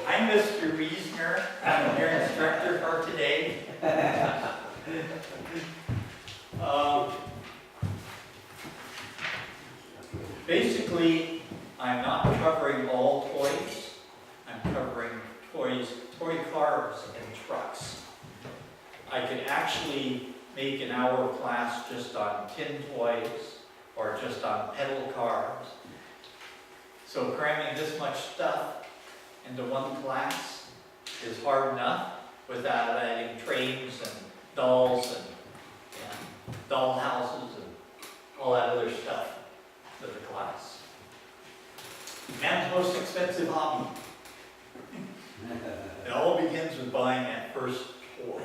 I'm Mr. Wiesner. I'm your instructor for today. Basically, I'm not covering all toys. I'm covering toy cars and trucks. I could actually make an hour class just on tin toys or just on pedal cars. So cramming this much stuff into one class is hard enough without adding trains and dolls and doll houses and all that other stuff to the class. Man's most expensive hobby. It all begins with buying that first toy.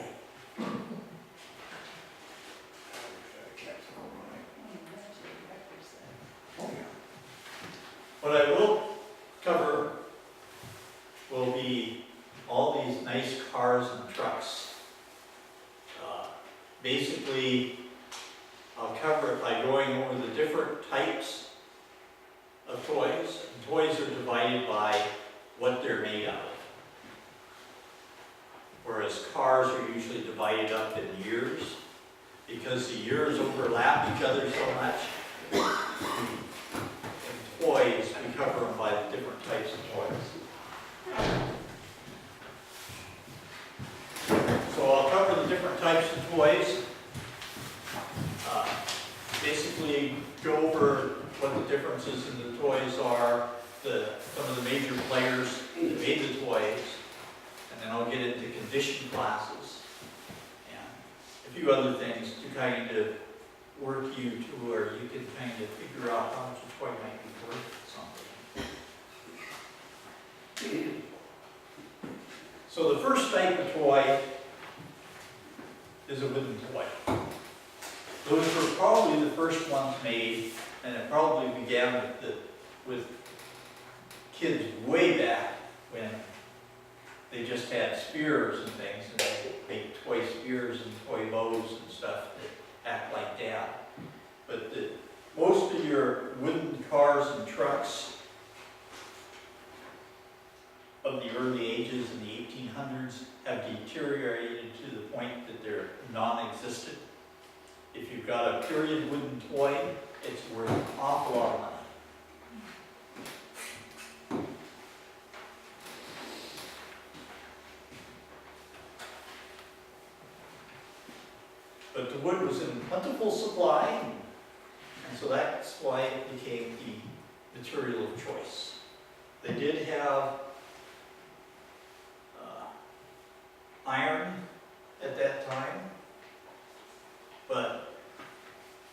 What I will cover will be all these nice cars and trucks. Basically, I'll cover it by going over the different types of toys. And toys are divided by what they're made out of. Whereas cars are usually divided up in years, because the years overlap each other so much. In toys, we cover them by the different types of toys. So I'll cover the different types of toys. Basically go over what the differences in the toys are, some of the major players that made the toys, and then I'll get into condition classes and a few other things to kind of work you to where you can kind of figure out how much a toy might be worth something. So the first type of toy is a wooden toy. Those were probably the first ones made, and it probably began with kids way back when they just had spears and things, and they made toy spears and toy bows and stuff that act like that. But most of your wooden cars and trucks of the early ages in the 1800s have deteriorated to the point that they're non-existent. If you've got a period wooden toy, it's worth an awful lot of money. But the wood was in plentiful supply, and so that's why it became the material of choice. They did have iron at that time, but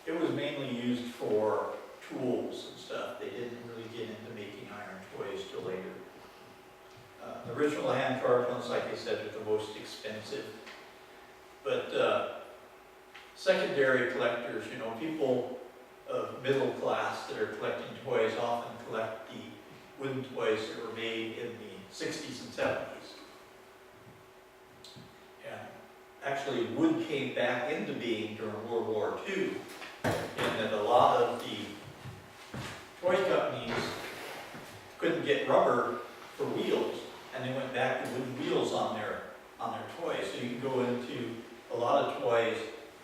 it was mainly used for tools and stuff. They didn't really get into making iron toys till later. The original hand-carved ones, like I said, are the most expensive. But secondary collectors, people of middle class that are collecting toys often collect the wooden toys that were made in the 60s and 70s. And actually, wood came back into being during World War II, and that a lot of the toy companies couldn't get rubber for wheels, and they went back to wooden wheels on their toys. So you can go into a lot of toys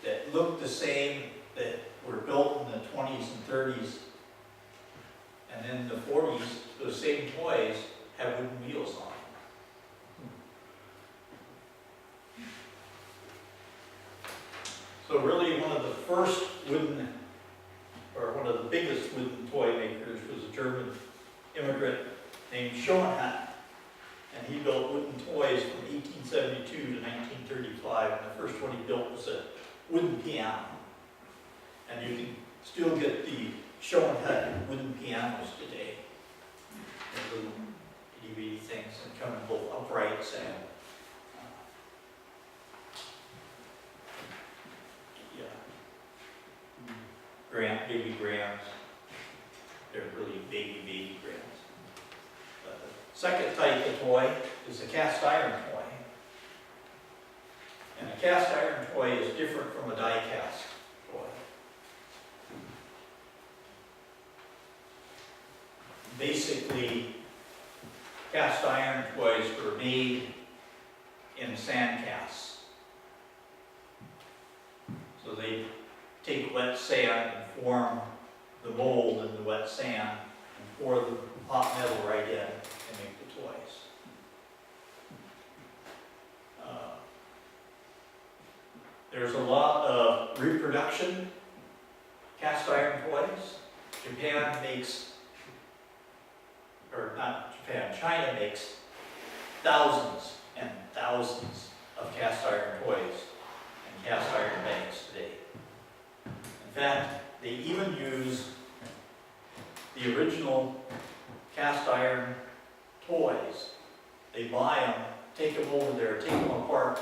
that look the same, that were built in the 20s and 30s, and then in the 40s, those same toys have wooden wheels on them. So really one of the first wooden, or one of the biggest wooden toy makers was a German immigrant named Schoenhat. And he built wooden toys from 1872 to 1935, and the first one he built was a wooden piano. And you can still get the Schoenhat wooden pianos today. They're little itty-bitty things that come in both uprights and baby grands. They're really baby grands. The second type of toy is a cast iron toy. And a cast iron toy is different from a die cast toy. Basically, cast iron toys were made in sand casts. So they take wet sand and form the mold in the wet sand and pour the hot metal right in and make the toys. There's a lot of reproduction cast iron toys. Japan makes, or not Japan, China makes thousands and thousands of cast iron toys and cast iron bags today. In fact, they even use the original cast iron toys. They buy them, take them over there, take them apart,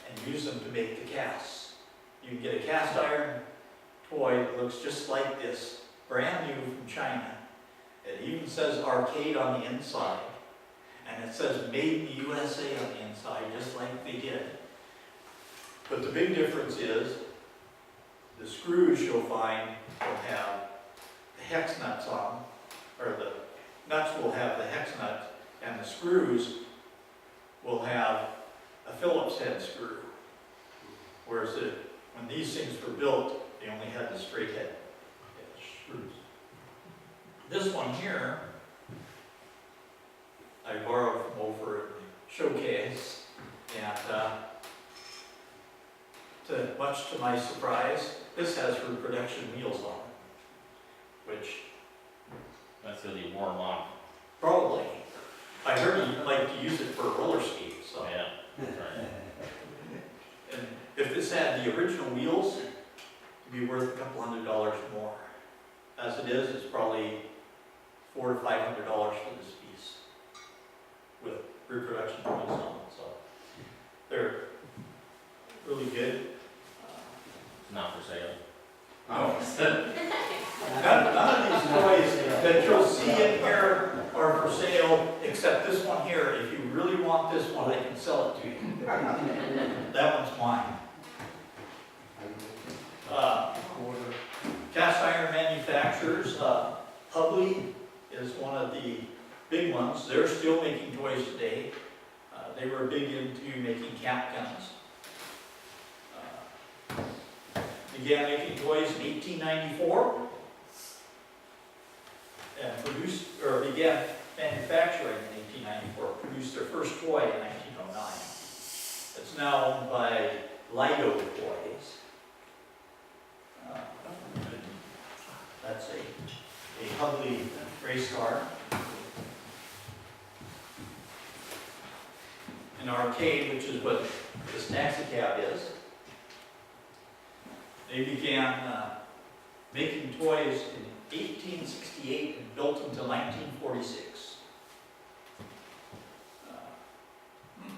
and use them to make the casts. You can get a cast iron toy that looks just like this, brand new from China. It even says arcade on the inside, and it says made in the USA on the inside, just like they did. But the big difference is the screws you'll find will have the hex nuts on, or the nuts will have the hex nuts, and the screws will have a Phillips head screw. Whereas when these things were built, they only had the straight head screws. This one here, I borrowed from over at the showcase, and much to my surprise, this has reproduction wheels on it, which That's because you wore them on. probably, I heard you like to use it for roller skates, so. Yeah, that's right. And if this had the original wheels, it'd be worth a couple $100 more. As it is, it's probably $400 to $500 for this piece with reproduction wheels on it. So they're really good. It's not for sale. No, none of these toys that you'll see in here are for sale, except this one here. If you really want this one, I can sell it to you. That one's mine. Cast iron manufacturers, Hubley is one of the big ones. They're still making toys today. They were big into making cap guns. Began making toys in 1894 and began manufacturing in 1894, produced their first toy in 1909. It's now owned by Lido Toys. That's a Hubley race car. An arcade, which is what this taxi cab is. They began making toys in 1868 and built until 1946.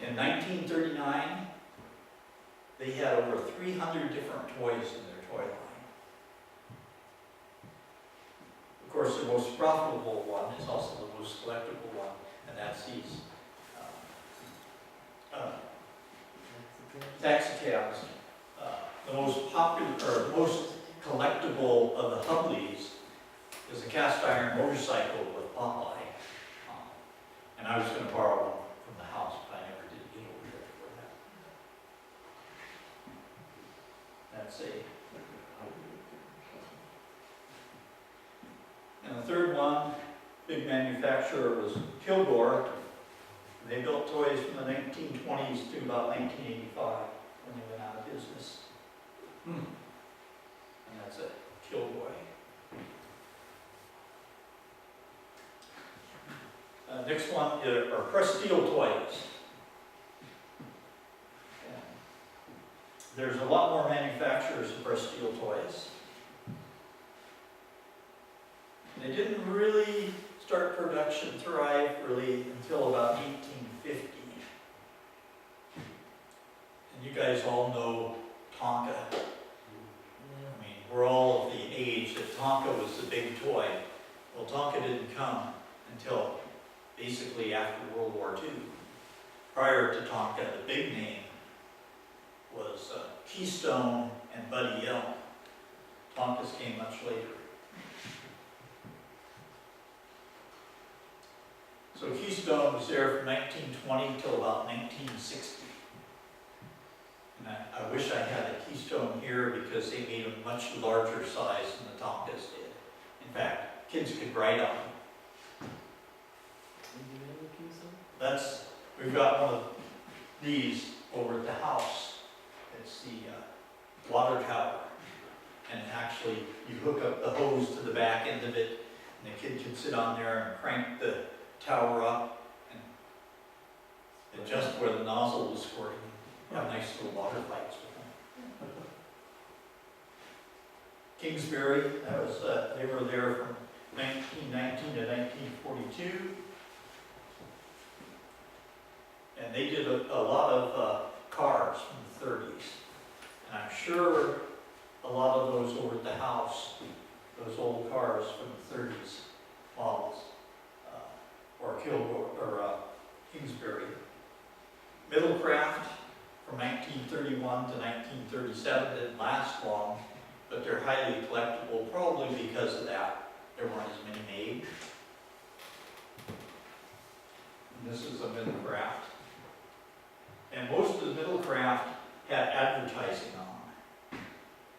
In 1939, they had over 300 different toys in their toy line. Of course, the most profitable one is also the most collectible one, and that's these taxi cabs. The most popular, or most collectible of the Hubleys is a cast iron motorcycle with Popeye. And I was going to borrow one from the house, but I never did get over there for that. That's And the third one, big manufacturer, was Kilgore. They built toys from the 1920s to about 1985 when they went out of business. And that's it, Kilgore. Next one are pressed steel toys. There's a lot more manufacturers of pressed steel toys. They didn't really start production, thrive really until about 1850. And you guys all know Tonka. I mean, we're all of the age that Tonka was the big toy. Well, Tonka didn't come until basically after World War II. Prior to Tonka, the big name was Keystone and Buddy Elm. Tonkas came much later. So Keystone was there from 1920 till about 1960. And I wish I had a Keystone here because they made a much larger size than the Tonkas did. In fact, kids could ride on them. We've got one of these over at the house. It's the water tower. And actually, you hook up the hose to the back end of it, and the kid can sit on there and crank the tower up and adjust where the nozzle was squirting. Have nice little water fights with them. Kingsbury, that was, they were there from 1919 to 1942. And they did a lot of cars from the 30s. And I'm sure a lot of those over at the house, those old cars from the 30s models, or Kingsbury. Middlecraft from 1931 to 1937 didn't last long, but they're highly collectible, probably because of that. There weren't as many made. And this is a Middlecraft. And most of the Middlecraft had advertising on them.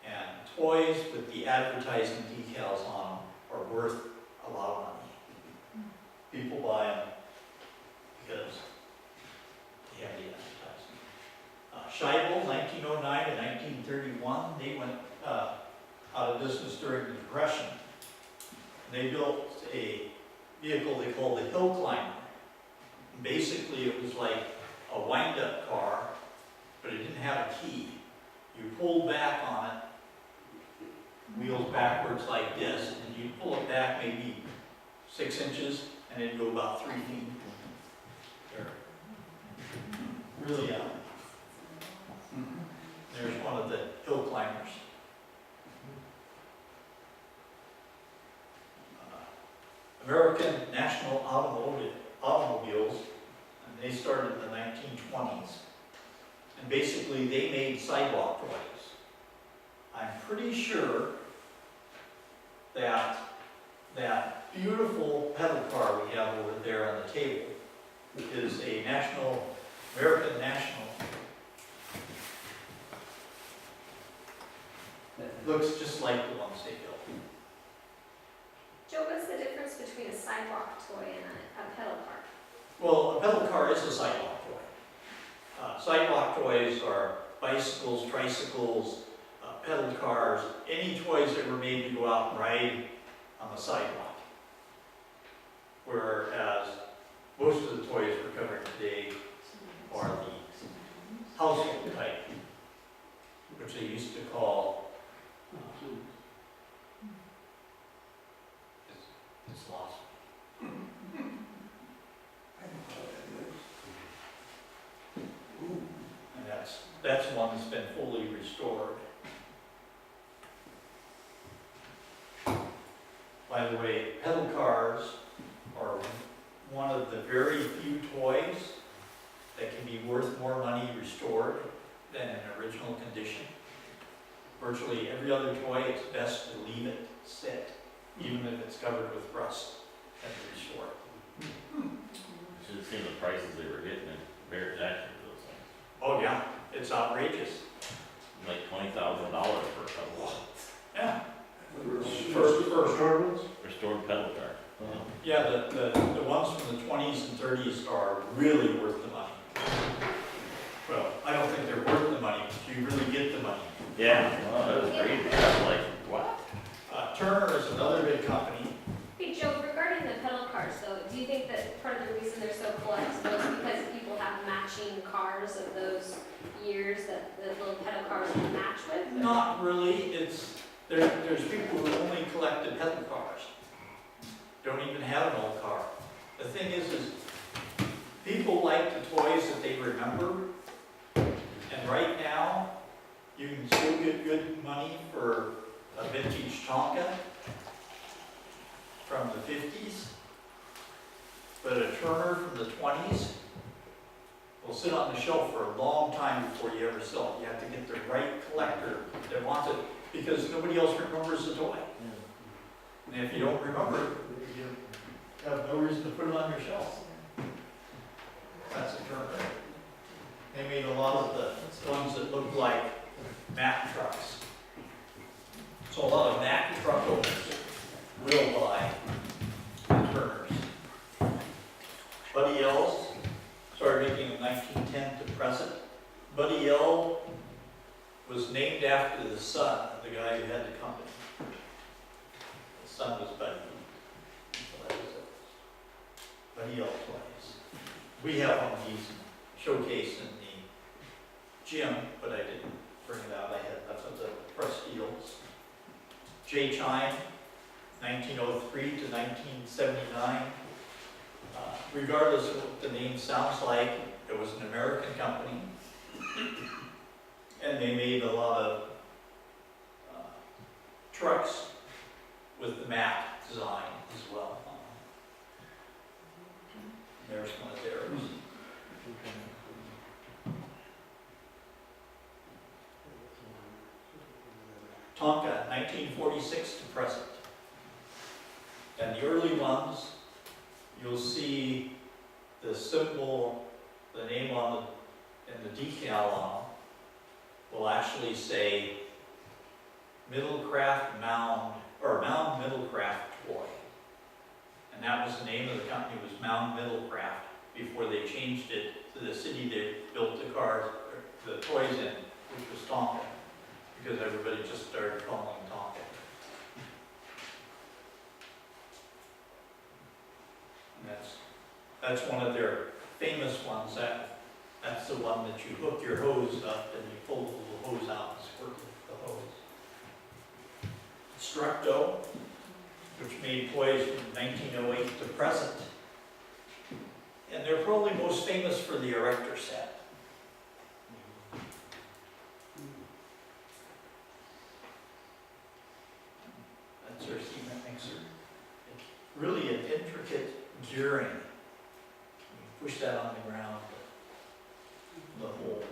And toys with the advertising decals on them are worth a lot of money. People buy them because they have the advertising. Scheibel, 1909 to 1931, they went out of business during the Depression. They built a vehicle they called the Hill Climber. And basically, it was like a wind-up car, but it didn't have a key. You pulled back on it, wheels backwards like this, and you pull it back maybe 6 inches, and it'd go about 3 feet. There. Really out. There's one of the Hill Climbers. American National Automobiles, and they started in the 1920s. And basically, they made sidewalk toys. I'm pretty sure that that beautiful pedal car we have over there on the table is a American National. It looks just like the ones they built. Joe, what's the difference between a sidewalk toy and a pedal car? Well, a pedal car is a sidewalk toy. Sidewalk toys are bicycles, tricycles, pedal cars, any toys that were made to go out and ride on the sidewalk. Whereas most of the toys we're covering today are the household type, which they used to call it's lost. And that's one that's been fully restored. By the way, pedal cars are one of the very few toys that can be worth more money restored than in original condition. Virtually every other toy, it's best to leave it sit, even if it's covered with rust, and restore it. Should have seen the prices they were getting in Bear Jackson for those things. Oh yeah, it's outrageous. Like $20,000 for a couple. Yeah. Restored pedal car. Yeah, the ones from the 20s and 30s are really worth the money. Well, I don't think they're worth the money, but you really get the money. Yeah, well, that was crazy. I was like, what? Turner is another big company. Hey Joe, regarding the pedal cars though, do you think that part of the reason they're so collectible is because people have matching cars of those years that the little pedal cars can match with? Or? Not really. There's people who only collect the pedal cars. Don't even have an old car. The thing is people like the toys that they remember. And right now, you can still get good money for a vintage Tonka from the 50s. But a Turner from the 20s will sit on the shelf for a long time before you ever sell it. You have to get the right collector that wants it, because nobody else remembers the toy. And if you don't remember it, you have no reason to put it on your shelf. That's a Turner. They made a lot of the ones that look like Mack trucks. So a lot of Mack truck owners will buy the Turners. Buddy L's started making them 1910 to present. Buddy L was named after the son of the guy who had the company. The son was Buddy. So that was it. Buddy L toys. We have one of these showcased in the gym, but I didn't bring it out. I had enough of the press deals. J. Chime, 1903 to 1979. Regardless of what the name sounds like, it was an American company. And they made a lot of trucks with the Mack design as well. There's one of theirs. Tonka, 1946 to present. And the early ones, you'll see the symbol, the name on the, and the decal on them will actually say Middlecraft Mound, or Mound Middlecraft Toy. And that was the name of the company, was Mound Middlecraft, before they changed it to the city they built the cars, or the toys in, which was Tonka, because everybody just started calling it Tonka. And that's one of their famous ones. That's the one that you hook your hose up and you pull the little hose out and squirt the hose. Structo, which made toys from 1908 to present. And they're probably most famous for the Erector set. That's their cement mixer. It's really an intricate gearing. You push that on the ground, the whole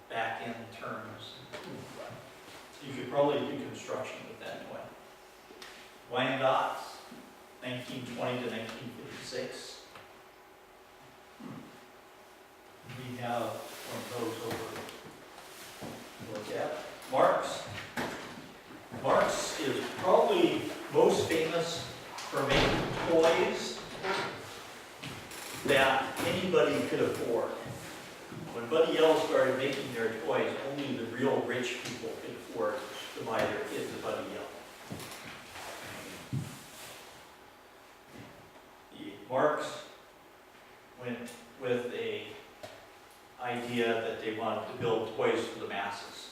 back end turns. You could probably do construction with that toy. Wyandottes, 1920 to 1956. We have one of those over to look at. Marx. Marx is probably most famous for making toys that anybody could afford. When Buddy L started making their toys, only the real rich people could afford to buy their kids a Buddy L. Marx went with a idea that they wanted to build toys for the masses.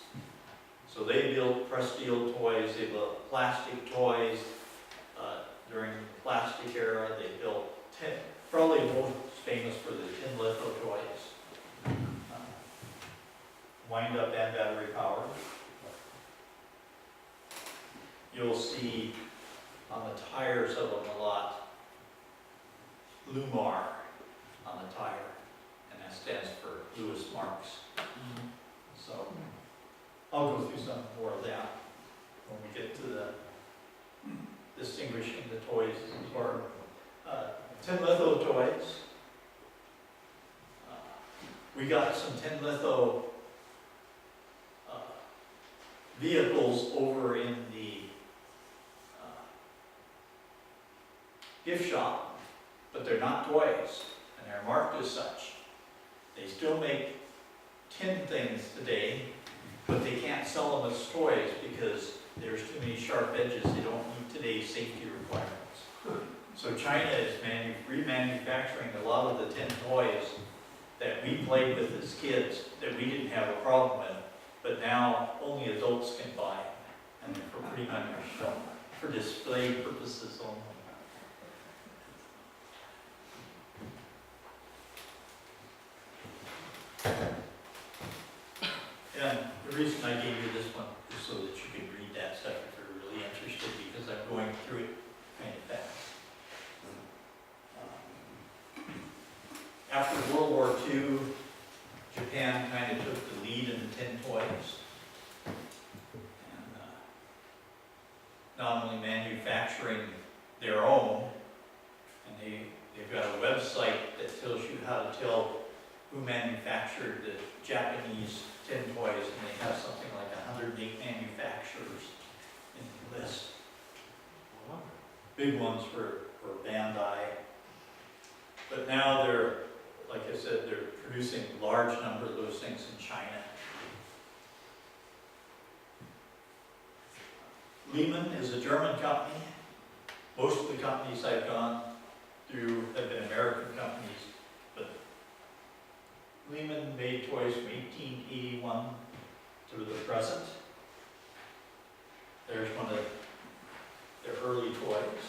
So they built pressed steel toys, they built plastic toys. During the plastic era, they built probably most famous for the tin litho toys. Wind up and battery powered. You'll see on the tires of them a lot Lumar on the tire, and that stands for Louis Marx. So I'll go through some more of that when we get to the distinguishing the toys or tin litho toys. We got some tin litho vehicles over in the gift shop, but they're not toys, and they're marked as such. They still make tin things today, but they can't sell them as toys because there's too many sharp edges. They don't meet today's safety requirements. So China is remanufacturing a lot of the tin toys that we played with as kids that we didn't have a problem with, but now only adults can buy, and they're for pretty much for display purposes only. And the reason I gave you this one is so that you can read that stuff if you're really interested, because I'm going through it kind of fast. After World War II, Japan kind of took the lead in the tin toys. And not only manufacturing their own, and they've got a website that tells you how to tell who manufactured the Japanese tin toys, and they have something like 108 manufacturers in the list. Big ones were Bandai. But now they're, like I said, they're producing a large number of those things in China. Lehman is a German company. Most of the companies I've gone through have been American companies, but Lehman made toys from 1881 to the present. There's one of their early toys,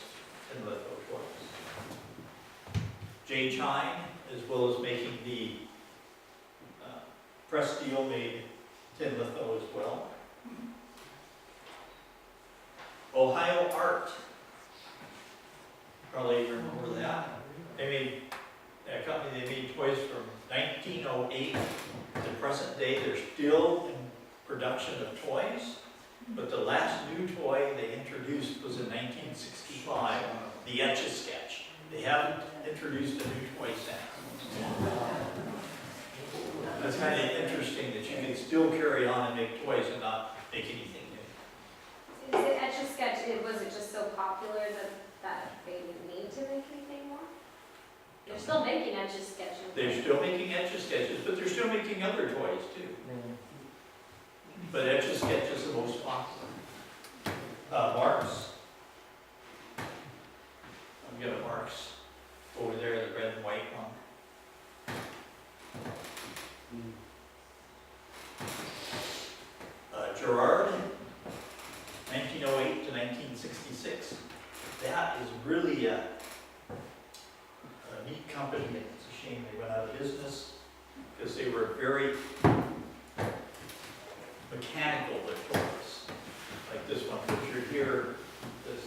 tin litho toys. J. Chine, as well as making the press steel, made tin litho as well. Ohio Art, probably remember that. They made, that company, they made toys from 1908 to present day. They're still in production of toys, but the last new toy they introduced was in 1965, the Etch-a-Sketch. They haven't introduced a new toy since. That's kind of interesting that you can still carry on and make toys and not make anything new. Is it Etch-a-Sketch, was it just so popular that they didn't need to make anything more? They're still making Etch-a-Sketches. They're still making Etch-a-Sketches, but they're still making other toys too. But Etch-a-Sketch is the most popular. Marks. I've got a Marks over there, the red and white one. Gerard, 1908 to 1966. That is really a neat company. It's a shame they went out of business because they were very mechanical with toys. Like this one pictured here, this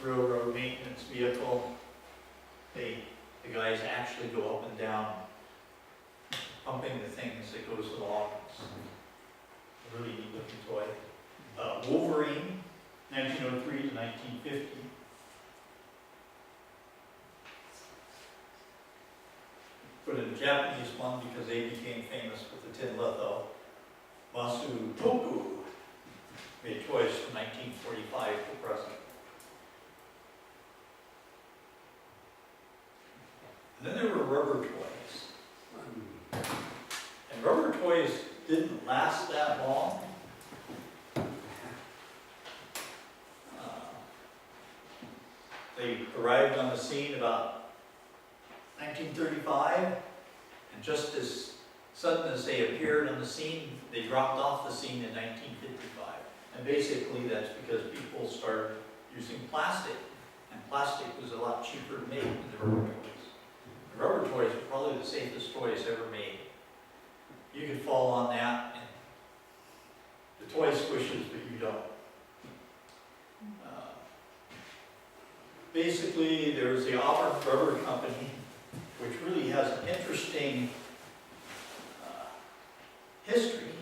railroad maintenance vehicle. The guys actually go up and down pumping the thing as it goes along. It's a really neat looking toy. Wolverine, 1903 to 1950. Put in the Japanese one because they became famous with the tin litho. Masu Toku made toys from 1945 to present. And then there were rubber toys. And rubber toys didn't last that long. They arrived on the scene about 1935, and just as sudden as they appeared on the scene, they dropped off the scene in 1955. And basically that's because people started using plastic, and plastic was a lot cheaper to make than the rubber toys. The rubber toys were probably the safest toys ever made. You could fall on that, and the toy squishes, but you don't. Basically, there's the Auburn Rubber Company, which really has an interesting history.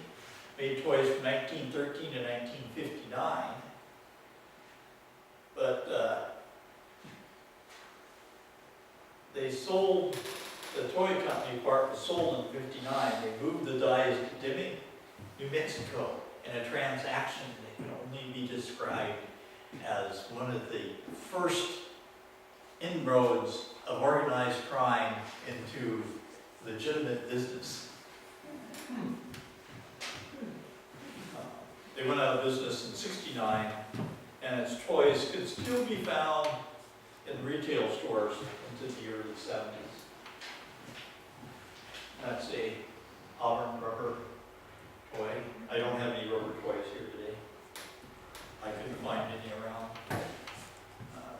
Made toys from 1913 to 1959. But they sold, the toy company part was sold in '59. They moved the dies to Dimmick, New Mexico, in a transaction that can only be described as one of the first inroads of organized crime into legitimate business. They went out of business in '69, and its toys could still be found in retail stores into the early '70s. That's a Auburn rubber toy. I don't have any rubber toys here today. I couldn't find any around.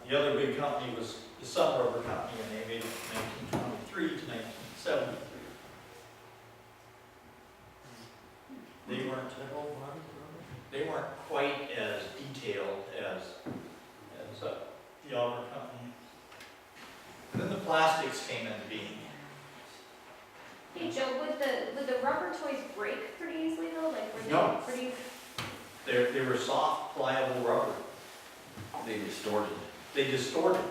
The other big company was the Sun Rubber Company, and they made it from 1923 to 1973. They weren't quite as detailed as the Auburn Company. Then the plastics came into being. Hey Joe, would the rubber toys break pretty easily though? Like were they No. pretty? They were soft, pliable rubber. They distorted. They distorted.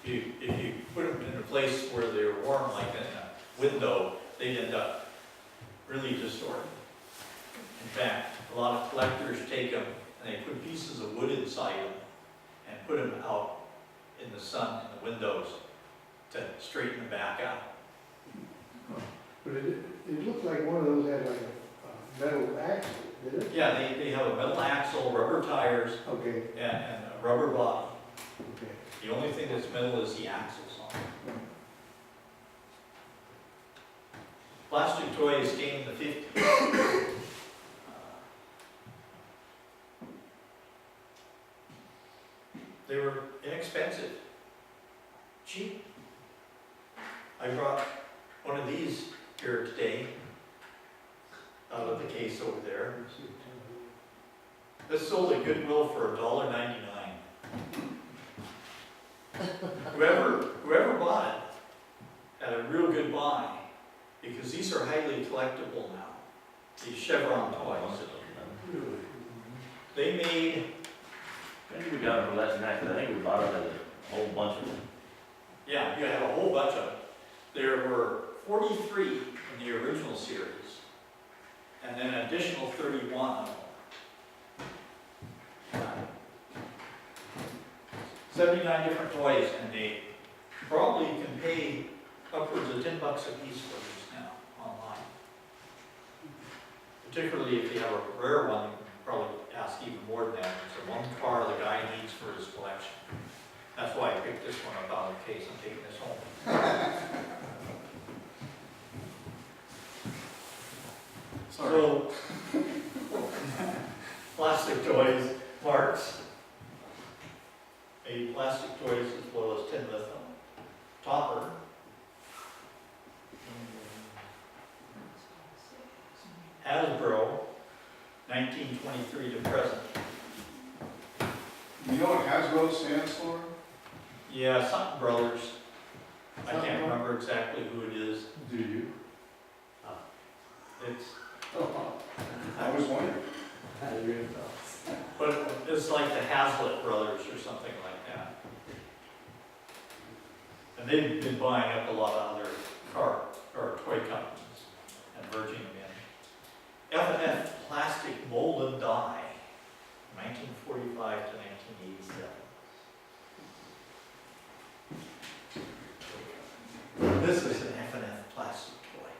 If you put them in a place where they were warm, like in a window, they'd end up really distorted. In fact, a lot of collectors take them and they put pieces of wood inside them and put them out in the sun in the windows to straighten them back out. But it looked like one of those had like a metal axle, did it? Yeah, they have a metal axle, rubber tires, Okay, and a rubber body. okay. The only thing that's metal is the axles on it. Plastic toys came in the 50s. They were inexpensive, cheap. I brought one of these here today, out of the case over there. This sold at Goodwill for $1.99. Whoever bought it had a real good buy, because these are highly collectible now. These Chevron toys. They made, I think we got them for less than that, 'cause I think we bought it as a whole bunch of them. yeah, you have a whole bunch of them. There were 43 in the original series, and then an additional 31 of them. 79 different toys, and they probably can pay upwards of $10 a piece for these now online. Particularly if you have a rare one, you can probably ask even more than that. It's the one car the guy needs for his collection. That's why I picked this one up out of the case. I'm taking this home. So, plastic toys, parts. Made plastic toys as well as tin lithium. Topper. Hasbro, 1923 to present. You know what Hasbro stands for? Yeah, something brothers. I can't remember exactly who it is. Do you? It's, Oh, I was wondering. but it's like the Hazlitt brothers or something like that. And they've been buying up a lot of other car or toy companies and merging them in. F&F plastic mold and die, 1945 to 1987. This is an F&F plastic toy.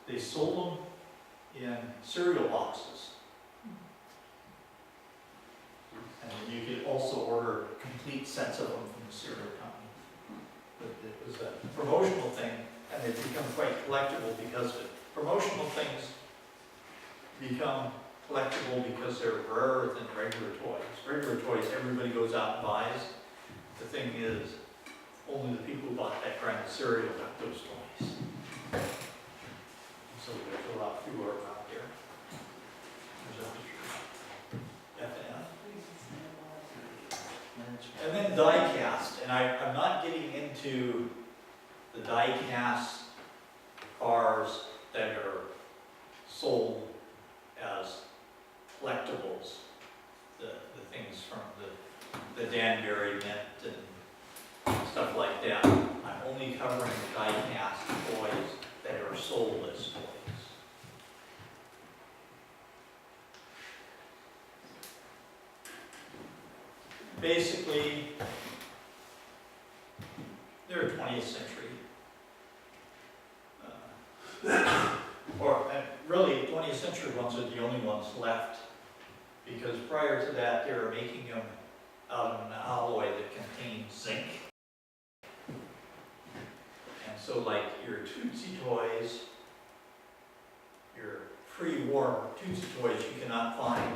They sold them in cereal boxes. And then you could also order complete sets of them from the cereal company. But it was a promotional thing, and they've become quite collectible because of it. Promotional things become collectible because they're rarer than regular toys. Regular toys, everybody goes out and buys. The thing is, only the people who bought that brand of cereal got those toys. So there's a lot fewer around here. There's a F&F. And then die cast, and I'm not getting into the die cast cars that are sold as collectibles, the things from the Danbury Mint and stuff like that. I'm only covering the die cast toys that are sold as toys. Basically, they're 20th century. And really, 20th century ones are the only ones left, because prior to that, they were making them out of an alloy that contained zinc. And so like your Tootsie toys, your pre-war Tootsie toys you cannot find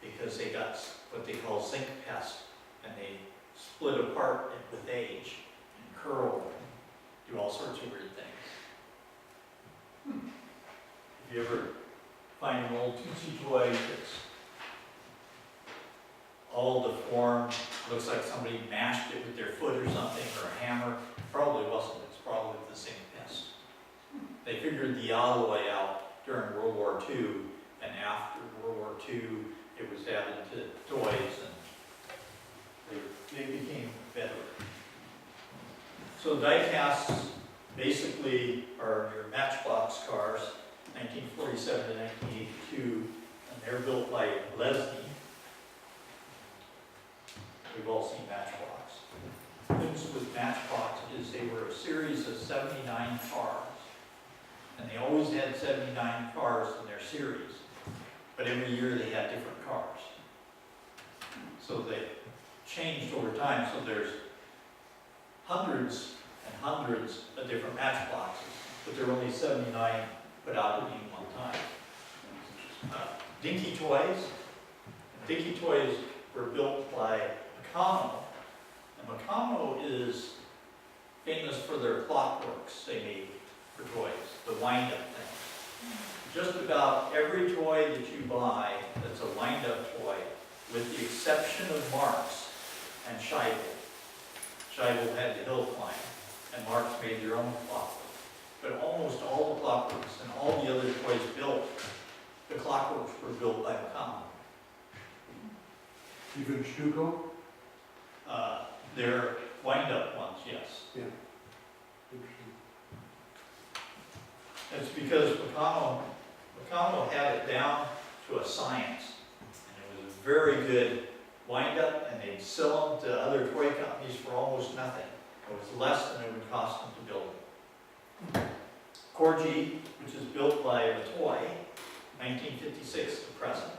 because they got what they call zinc pest, and they split apart with age and curl and do all sorts of weird things. If you ever find an old Tootsie toy that's all deformed, looks like somebody mashed it with their foot or something, or a hammer, probably wasn't. It's probably the zinc pest. They figured the alloy out during World War II, and after World War II, it was added to toys, and they became better. So die-casts basically are your matchbox cars, 1947 to 1982, and they're built by Lesney. We've all seen Matchbox. The difference with Matchbox is they were a series of 79 cars. And they always had 79 cars in their series. But every year they had different cars. So they changed over time, so there's hundreds and hundreds of different Matchboxes, but there are only 79 put out at any one time. Dinky Toys were built by Meccano, and Meccano is famous for their clockworks they made for toys, the wind-up thing. Just about every toy that you buy that's a wind-up toy, with the exception of Marx and Scheibel. Scheibel had the hill climb, and Marx made their own clockwork. But almost all the clockworks and all the other toys built, the clockworks were built by Meccano. Even Stuco? They're wind-up ones, yes. Yeah. It's because Meccano had it down to a science. And it was a very good wind-up, and they'd sell them to other toy companies for almost nothing. It was less than it would cost them to build them. Corgi, which is built by Matoy, 1956 to present.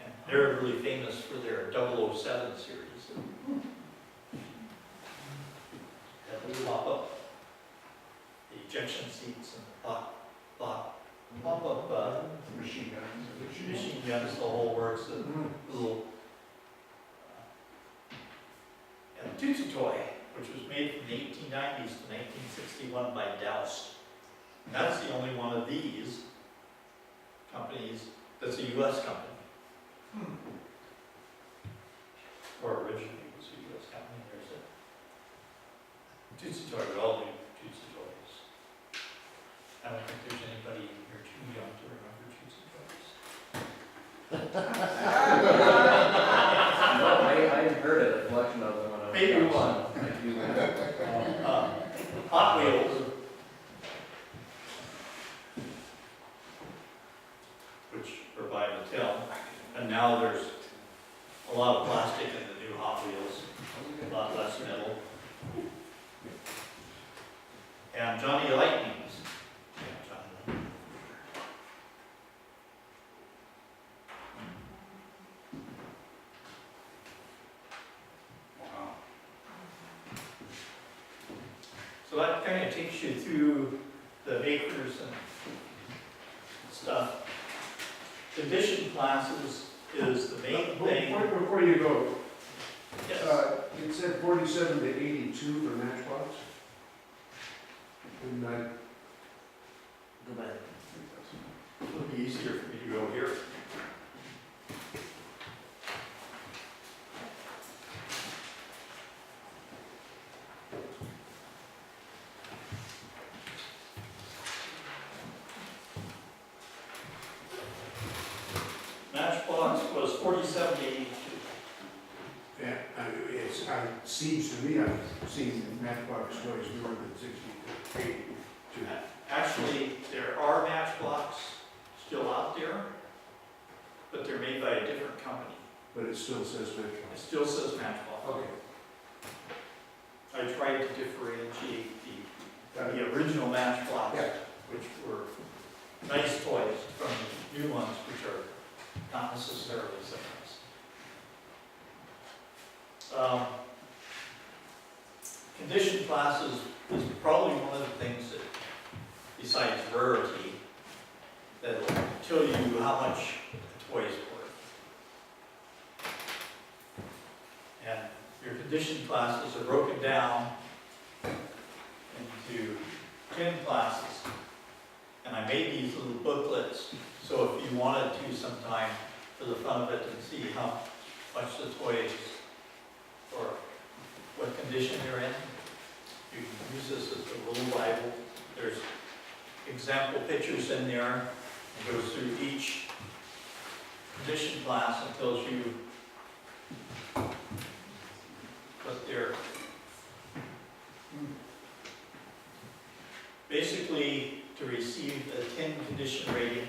And they're really famous for their 007 series. That would pop up the ejection seats and the pop up Machine guns. machine guns, the whole works, the little and the Tootsie Toy, which was made from the 1890s to 1961 by Doust. And that's the only one of these companies that's a U.S. company. Or originally was a U.S. company. There's a Tootsie Toy, we all do Tootsie Toys. I don't think there's anybody here too young to remember Tootsie Toys. No, I heard it, a collection of them when I was. Maybe one. I do that. Hot Wheels, which are by Mattel, and now there's a lot of plastic in the new Hot Wheels, a lot less metal. And Johnny Lightning's. Yeah, Johnny Lightning. Wow. So that kind of takes you through the makers and stuff. Condition classes is the main thing. Before you go, Yes. it said 47 to 82 for Matchbox. And I, Go back. It'll be easier for me to go here. Matchbox was 47 to 82. yeah, it seems to me I've seen Matchbox toys more than 60 to 82. Actually, there are Matchbox still out there, but they're made by a different company. But it still says It Matchbox. still says Matchbox. Okay. I tried to differentiate Got it. the original Matchbox, Yeah. which were nice toys, from the new ones, which are not necessarily so nice. Condition classes is probably one of the things that, besides rarity, that will tell you how much a toy is worth. And your condition classes are broken down into 10 classes. And I made these little booklets, so if you wanted to sometime, for the fun of it, and see how much the toy is, or what condition they're in, you can use this as a little Bible. There's example pictures in there. It goes through each condition class and tells you what basically, to receive a 10 condition rating,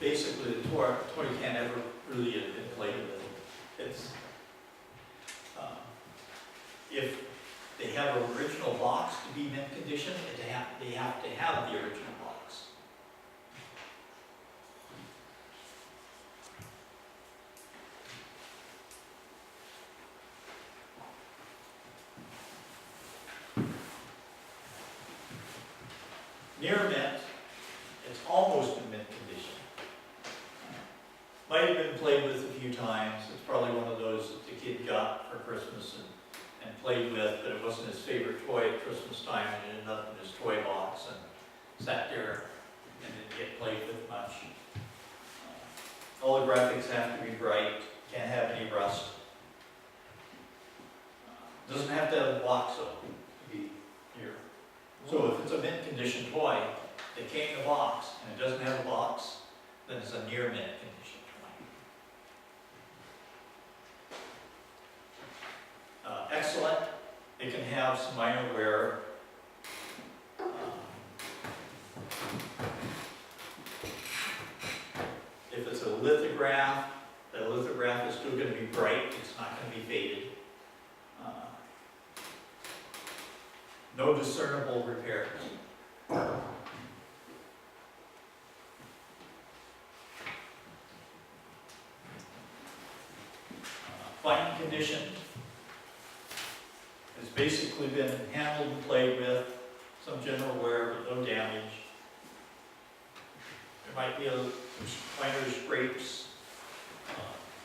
basically the toy can't ever really have been played with. It's, if they have an original box to be mint condition, they have to have the original box. Near mint, it's almost in mint condition. Might have been played with a few times. It's probably one of those that the kid got for Christmas and played with, but it wasn't his favorite toy at Christmas time, and it ended up in his toy box and sat there and didn't get played with much. All the graphics have to be bright, can't have any rust. Doesn't have to have a box though, to be here. So if it's a mint condition toy, it came in a box and it doesn't have a box, then it's a near mint condition toy. Excellent. It can have some minor wear. If it's a lithograph, the lithograph is still going to be bright. It's not going to be faded. No discernible repairs. Fine condition. It's basically been handled and played with, some general wear, but no damage. There might be some minor scrapes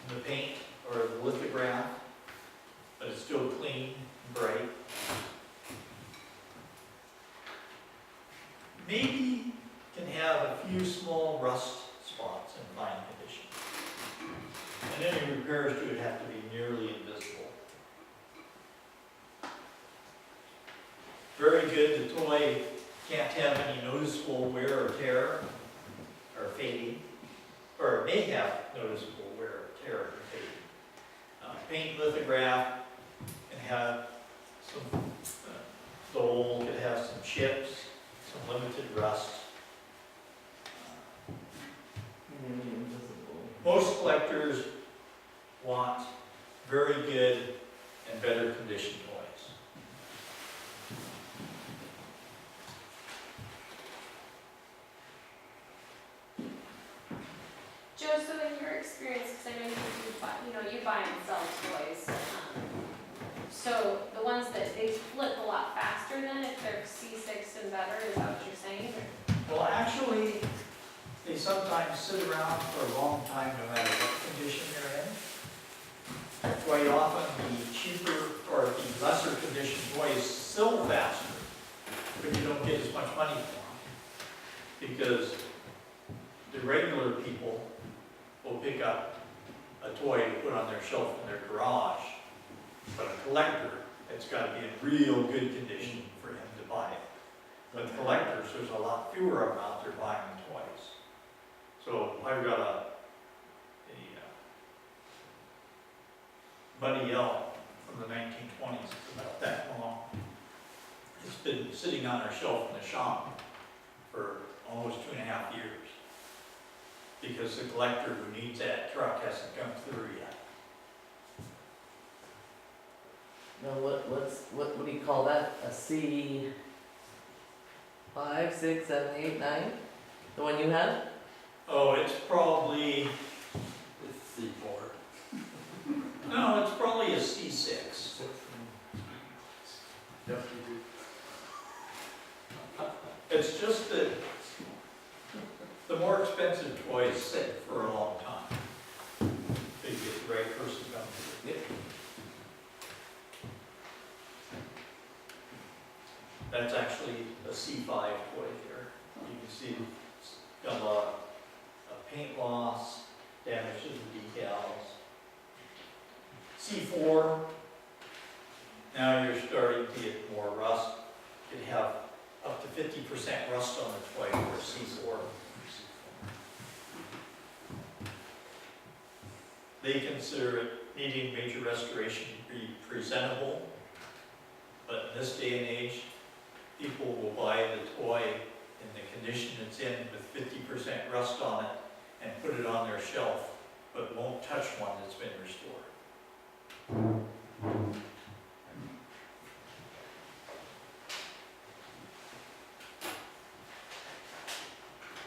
in the paint or the lithograph, but it's still clean and bright. Maybe can have a few small rust spots in fine condition. And any repairs to it have to be nearly invisible. Very good. The toy can't have any noticeable wear or tear or fading, or it may have noticeable wear or tear or fading. Paint lithograph can have some dull, could have some chips, some limited rust. Most collectors want very good and better condition toys. Joe, so in your experience, because I know you buy and sell toys, so the ones that they flip a lot faster than if they're C6 and better, is that what you're saying? Well, actually, they sometimes sit around for a long time no matter what condition they're in. Quite often, the cheaper or the lesser conditioned toys sell faster, but you don't get as much money for them. Because the regular people will pick up a toy to put on their shelf in their garage, but a collector, it's got to be in real good condition for him to buy it. But collectors, there's a lot fewer of them out there buying toys. So I've got a Buddy Elk from the 1920s, it's about that long. It's been sitting on our shelf in the shop for almost 2.5 years. Because the collector who needs that truck hasn't come through yet. No, what do you call that? A C 5, 6, 7, 8, 9? The one you have? Oh, it's probably, It's C4. no, it's probably a C6. It's just that the more expensive toys sit for a long time. They get the right person to come through. Yep. That's actually a C5 toy here. You can see it's got a lot of paint loss, damage to the decals. C4, now you're starting to get more rust. You can have up to 50% rust on the toy for C4. They consider it needing major restoration to be presentable, but in this day and age, people will buy the toy in the condition it's in with 50% rust on it and put it on their shelf, but won't touch one that's been restored.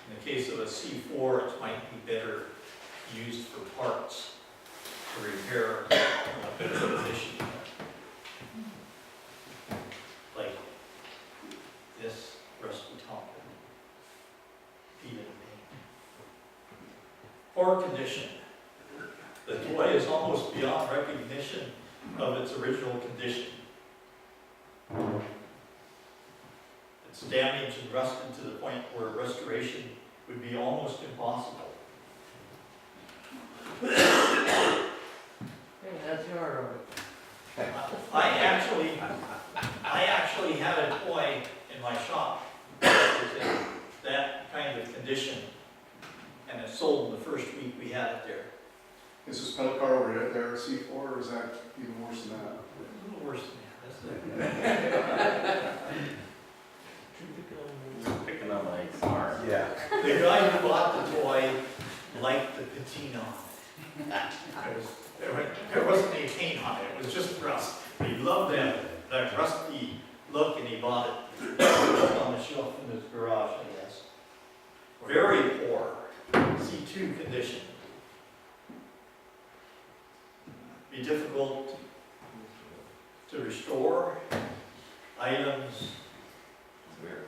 In the case of a C4, it might be better used for parts to repair a bit of an issue. Like this rusty top. Feed it paint. Poor condition. The toy is almost beyond recognition of its original condition. It's damaged and rusted to the point where restoration would be almost impossible. Hey, that's your, I actually had a toy in my shop that was in that kind of condition, and it sold in the first week we had it there. Is this pedal car over there a C4, or is that even worse than that? A little worse than that. Picking up my car. Yeah. The guy who bought the toy liked the patina on it. There wasn't any paint on it, it was just rust. He loved that rusty look, and he bought it. On the shelf in his garage, I guess. Very poor, C2 condition. Be difficult to restore. Items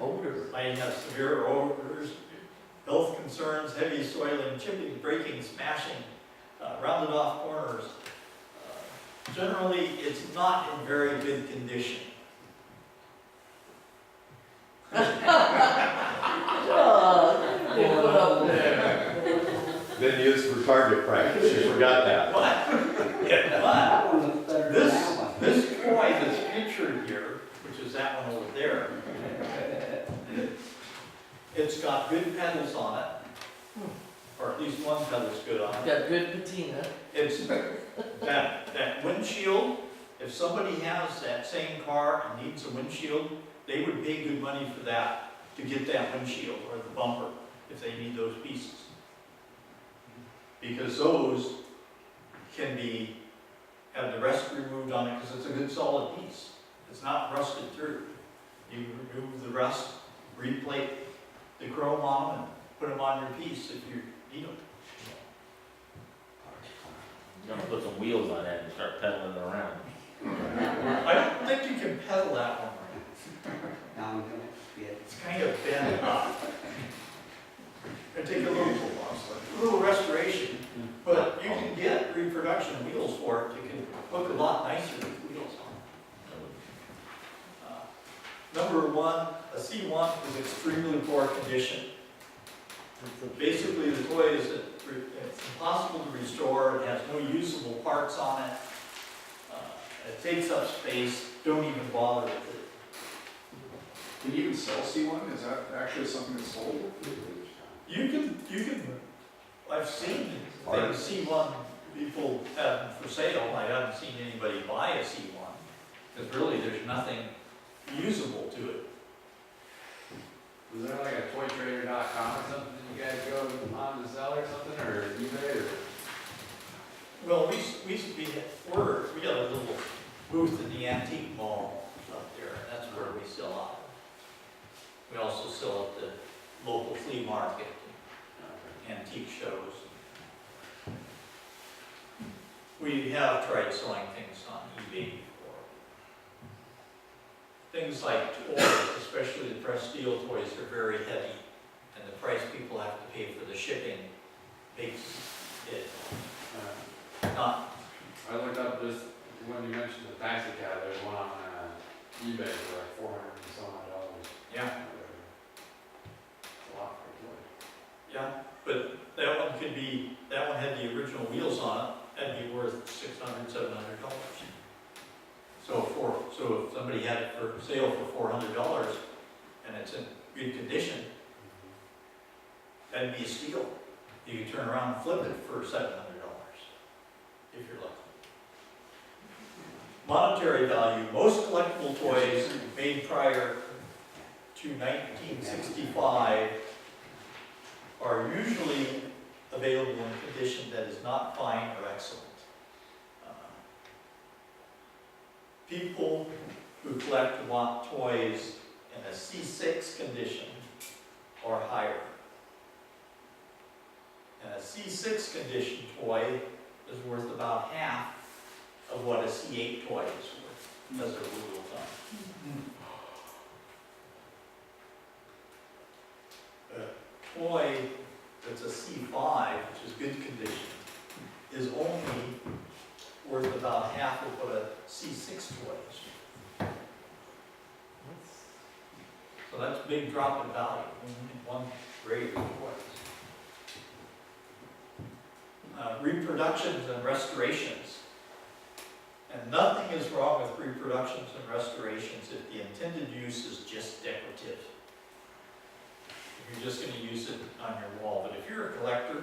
odor. might have severe odors, health concerns, heavy soiling, chipping, breaking, smashing, rounded off corners. Generally, it's not in very good condition. Then used for target practice, you forgot that. But this toy that's pictured here, which is that one over there, it's got good pedals on it, or at least one pedal's good on it. Got good patina. It's that windshield, if somebody has that same car and needs a windshield, they would pay good money for that, to get that windshield or the bumper, if they need those pieces. Because those can have the rust removed on it, because it's a good solid piece. It's not rusted through. You remove the rust, replate the chrome on them, and put them on your piece if you need them. You're gonna put some wheels on that and start pedaling around. I don't think you can pedal that one right. It's kind of bent up. It'd take a little restoration, but you can get reproduction wheels for it. You can look a lot nicer with wheels on. Number one, a C1 is extremely poor condition. Basically, the toy is it's impossible to restore. It has no usable parts on it. It takes up space. Don't even bother with it. Can you even sell C1? Is that actually something that's sold? You can, I've seen things C1 people have for sale. I haven't seen anybody buy a C1, because really there's nothing usable to it. Is there like a toytrader.com or something you guys go on to sell or something, or eBay or? Well, we got a little booth in the antique mall up there, and that's where we sell out. We also sell at the local flea market, antique shows. We have tried selling things on eBay before. Things like toys, especially the pressed steel toys, are very heavy, and the price people have to pay for the shipping makes it not. I looked up this, when you mentioned the taxi cab, there's one on eBay for like $400 and some odd. Yeah. It's a lot for a toy. Yeah, but that one had the original wheels on it, that'd be worth $600, $700. So if somebody had it for sale for $400 and it's in good condition, that'd be a steal. You could turn around and flip it for $700 if you're lucky. Monetary value, most collectible toys made prior to 1965 are usually available in condition that is not fine or excellent. People who collect and want toys in a C6 condition or higher. And a C6 condition toy is worth about half of what a C8 toy is worth, as a rule of thumb. A toy that's a C5, which is good condition, is only worth about half of what a C6 toy is. So that's a big drop in value in one grade of toys. Reproductions and restorations. And nothing is wrong with reproductions and restorations if the intended use is just decorative. If you're just going to use it on your wall. But if you're a collector,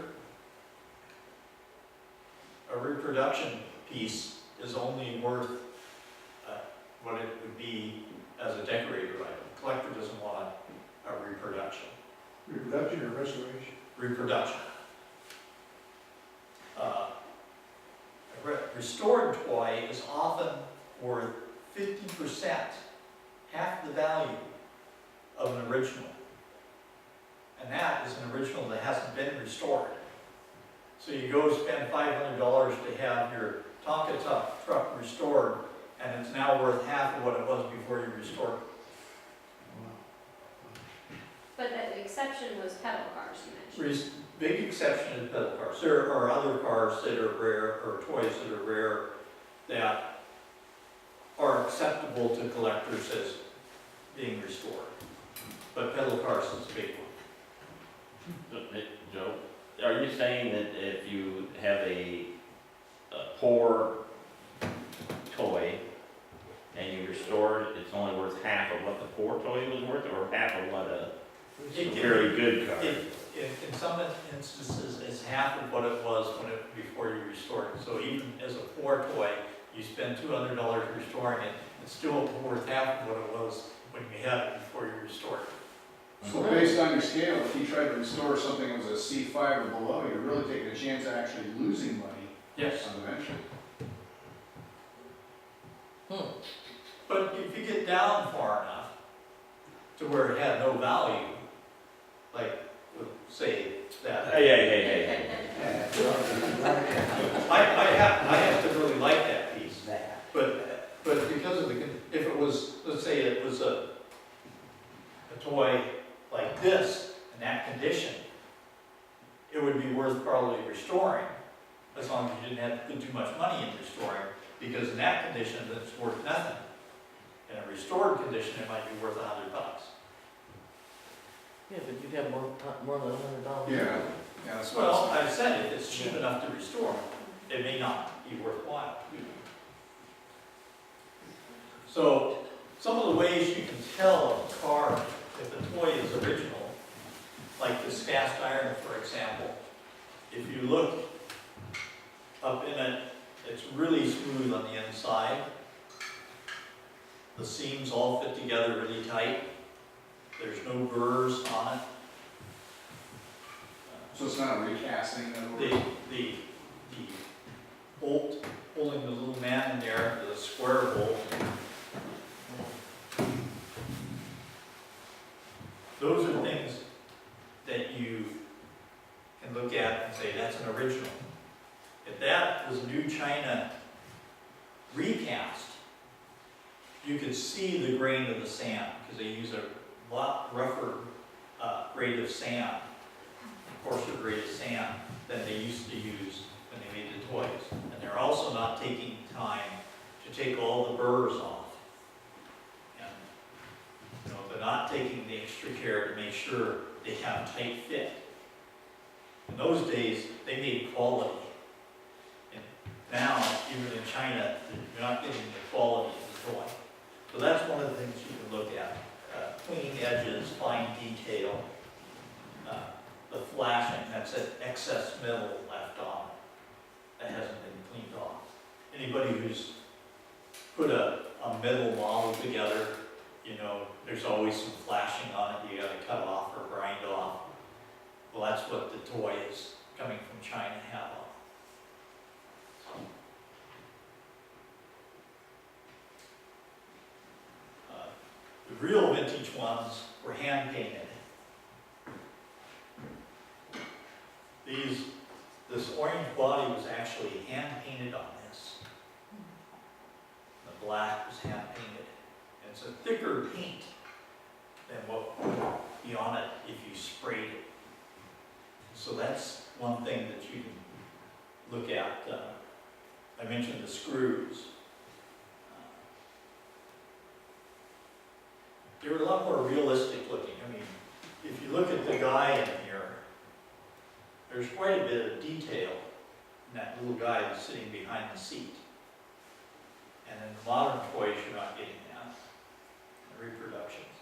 a reproduction piece is only worth what it would be as a decorator item. The collector doesn't want a reproduction. Reproduction or restoration? Reproduction. A restored toy is often worth 50%, half the value of an original. And that is an original that hasn't been restored. So you go spend $500 to have your Tonka truck restored, and it's now worth half of what it was before you restored it. But the exception was pedal cars, you mentioned. Big exception is pedal cars. There are other cars that are rare, or toys that are rare, that are acceptable to collectors as being restored. But pedal cars is a big one. Joe, are you saying that if you have a poor toy and you restore it, it's only worth half of what the poor toy was worth, or half of what a very good car? In some instances, it's half of what it was before you restored it. So even as a poor toy, you spend $200 restoring it, it's still worth half of what it was when you had it before you restored it. So based on your scale, if you tried to restore something that was a C5 or below, you're really taking a chance of actually losing money Yes. eventually. But if you get down far enough to where it had no value, like, say, that. Hey. I have to really like that piece. But because of if it was, let's say it was a toy like this, in that condition, it would be worth probably restoring, as long as you didn't have to put too much money in restoring, because in that condition, it's worth nothing. In a restored condition, it might be worth $100. Yeah, but you'd have more than $100. Yeah, that's what Well, I've said if it's cheap enough to restore, it may not be worthwhile. So, some of the ways you can tell a car if the toy is original, like this cast iron, for example, if you look up in it, it's really smooth on the inside. The seams all fit together really tight. There's no burrs on it. So it's not a recasting, in other words? The bolt holding the little man in there, the square bolt, those are things that you can look at and say, that's an original. If that was new China recast, you could see the grain of the sand, because they use a lot rougher grade of sand, coarser grade of sand, than they used to use when they made the toys. And they're also not taking time to take all the burrs off. And, you know, they're not taking the extra care to make sure they have tight fit. In those days, they made quality. And now, even in China, you're not getting the quality of the toy. So that's one of the things you can look at. Clean edges, fine detail, the flashing, that's that excess metal left on that hasn't been cleaned off. Anybody who's put a metal model together you know, there's always some flashing on it, you gotta cut off or grind off. Well, that's what the toys coming from China have on. The real vintage ones were hand painted. This orange body was actually hand painted on this. The black was hand painted. It's a thicker paint than what would be on it if you sprayed it. So that's one thing that you can look at. I mentioned the screws. They were a lot more realistic looking. I mean, if you look at the guy in here, there's quite a bit of detail in that little guy that's sitting behind the seat. And in the modern toys, you're not getting that. The reproductions.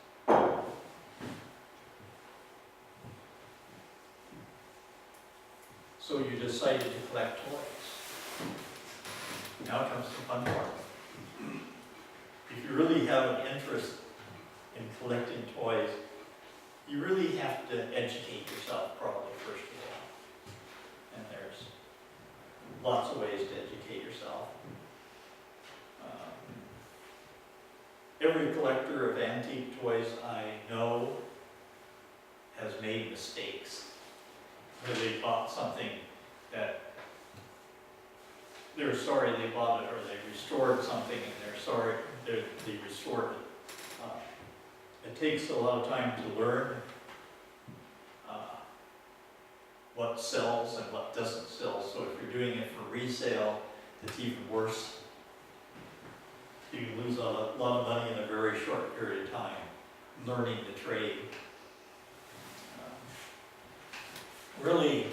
So you decided to collect toys. Now comes the fun part. If you really have an interest in collecting toys, you really have to educate yourself probably first of all. And there's lots of ways to educate yourself. Every collector of antique toys I know has made mistakes. Where they bought something that they're sorry they bought it, or they restored something and they're sorry they restored it. It takes a lot of time to learn what sells and what doesn't sell. So if you're doing it for resale, it's even worse. You can lose a lot of money in a very short period of time learning the trade. Really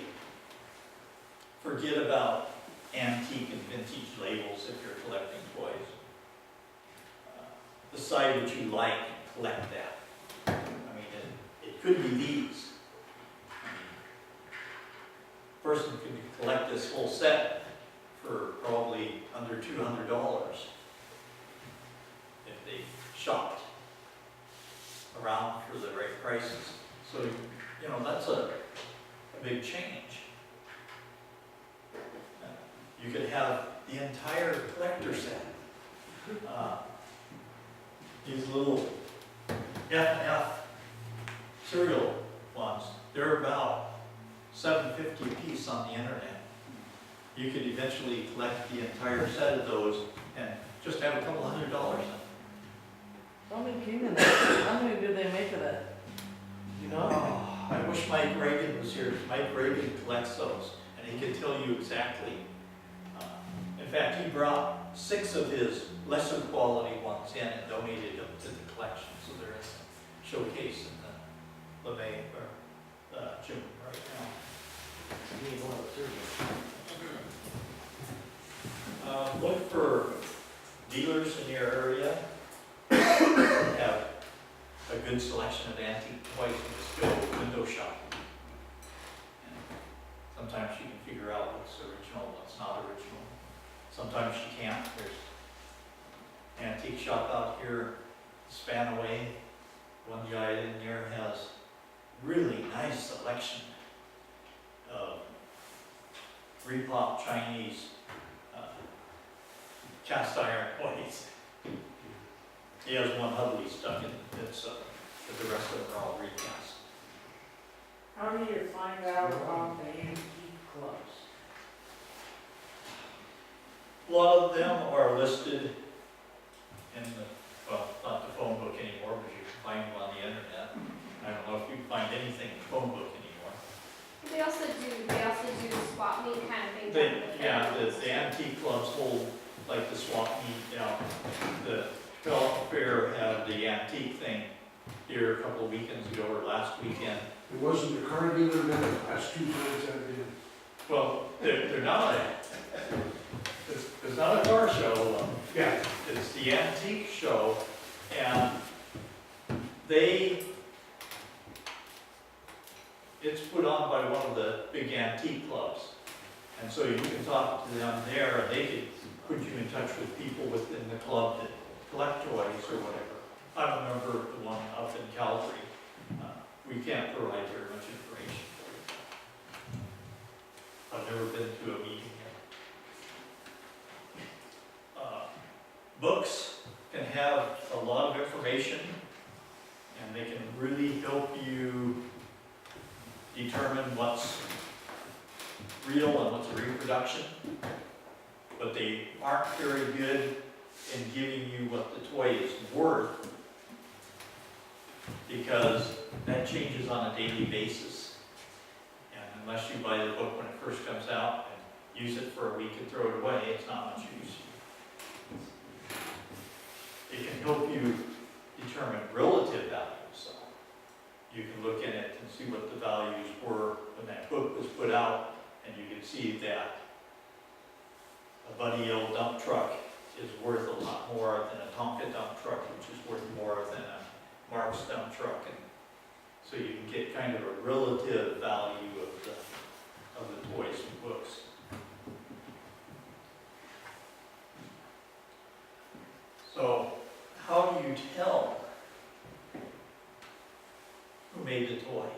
forget about antique and vintage labels if you're collecting toys. Decide what you like and collect that. I mean, it could be these. I mean, a person could collect this whole set for probably under $200 if they shopped around for the right prices. So, you know, that's a big change. You could have the entire collector set. These little F&F cereal ones, they're about $7.50 a piece on the internet. You could eventually collect the entire set of those and just have a couple $100 in them. How many came in there? How many did they make of that? You know? Oh, I wish Mike Reagan was here. Mike Reagan collects those, and he can tell you exactly. In fact, he brought 6 of his lesser quality ones in and donated them to the collection. So they're in the showcase in the LeMay or gym right now. Need one of the cereal. Look for dealers in your area that have a good selection of antique toys and just go window shopping. And sometimes you can figure out what's original, what's not original. Sometimes you can't. There's an antique shop out here, Spanaway. One guy in there has really nice selection of repop Chinese cast iron toys. He has one Hubley stuck in it, but the rest of them are all recast. How do you find out about the antique clubs? A lot of them are listed in the, well, not the phone book anymore, but you can find them on the internet. I don't know if you can find anything in the phone book anymore. They also do swap meet kind of thing. The antique clubs hold like the swap meet, the Philip Fair had the antique thing here a couple of weekends ago or last weekend. It wasn't the car dealer that the last 2 times I've been. Well, they're not it's not a car show. Yeah. It's the antique show, and it's put on by one of the big antique clubs. And so you can talk to them there, and they can put you in touch with people within the club that collect toys or whatever. I not a member of the one up in Calgary. We can't provide very much information for you. I've never been to a meeting there. Books can have a lot of information, and they can really help you determine what's real and what's a reproduction, but they aren't very good in giving you what the toy is worth, because that changes on a daily basis. And unless you buy the book when it first comes out and use it for a week and throw it away, it's not much use. It can help you determine relative values. So you can look in it and see what the values were when that book was put out, and you can see that a Buddy L dump truck is worth a lot more than a Tonka dump truck, which is worth more than a Mark's dump truck. And so you can get kind of a relative value of the toys and books. So how do you tell who made the toy?